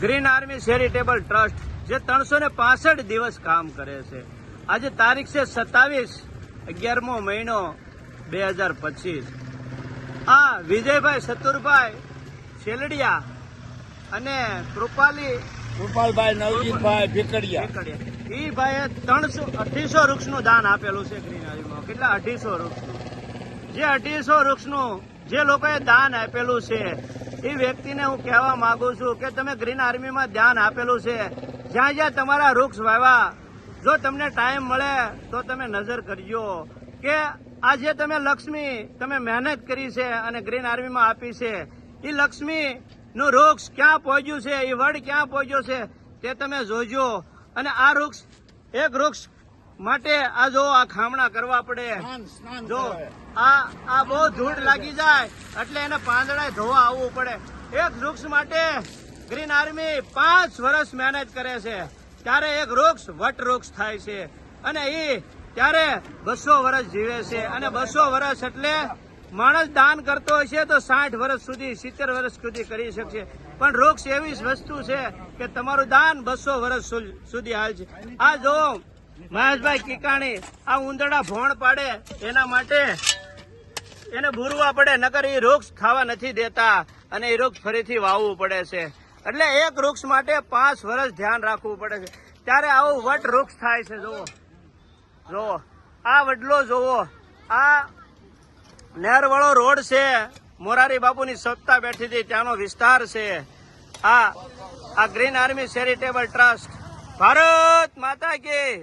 Green army charitable trust જે 365 દિવસ કામ કરે છે. આજે તારીખ છે 27 11મો મહિનો 2025. આ વિજયભાઈ સતુરભાઈ શેલડિયા અને કૃપાલભાઈ નવજીતભાઈ ભીકડિયા એ ભાઈએ 250 વૃક્ષનું દાન આપેલું છે ગ્રીન આર્મીમાં. કેટલા? 250 વૃક્ષનું. જે 250 વૃક્ષનું જે લોકોએ દાન આપેલું છે એ વ્યક્તિને હું કહેવા માંગુ છું કે તમે ગ્રીન આર્મીમાં ધ્યાન આપેલું છે, જ્યાં જ્યાં તમારા વૃક્ષ વાવ્યા, જો તમને ટાઈમ મળે તો તમે નજર કરજો કે આ જે તમે લક્ષ્મી તમે મહેનત કરી છે અને ગ્રીન આર્મીમાં આપી છે, એ લક્ષ્મી નું વૃક્ષ ક્યાં પહોંચ્યું છે, એ વડ ક્યાં પહોંચ્યો છે તે તમે જોજો. અને આ વૃક્ષ એક વૃક્ષ માટે આ જો આ ખામણા કરવા પડે, જો આ બહુ ધૂળ લાગી જાય એટલે એને પાંદડા ધોવા આવવું પડે. એક વૃક્ષ માટે ગ્રીન આર્મી 5 વર્ષ મહેનત કરે છે, ત્યારે એક વૃક્ષ વટ વૃક્ષ થાય છે અને એ ત્યારે 200 વર્ષ જીવે છે. અને 200 વર્ષ એટલે માણસ દાન કરતો હશે તો 60 વર્ષ સુધી 70 વર્ષ સુધી કરી શકશે, પણ વૃક્ષ એવી વસ્તુ છે કે તમારું દાન 200 વર્ષ સુધી હાલ છે. આ જો મહેશભાઈ કિકાણી આ ઉંદરડા ભોણ પાડે એના માટે એને ભૂરવા પડે, નકર એ વૃક્ષ ખાવા નથી દેતા અને એ વૃક્ષ ફરીથી વાવવું પડે છે. એટલે એક વૃક્ષ માટે 5 વર્ષ ધ્યાન રાખવું પડે છે, ત્યારે આવું વટ વૃક્ષ થાય છે. જોવો આ વડલો જોવો, આ નહેરવાળો રોડ છે, મોરારી બાપુની સત્તા બેઠી હતી ત્યાંનો વિસ્તાર છે. આ green army charitable trust. Bharat માતા કી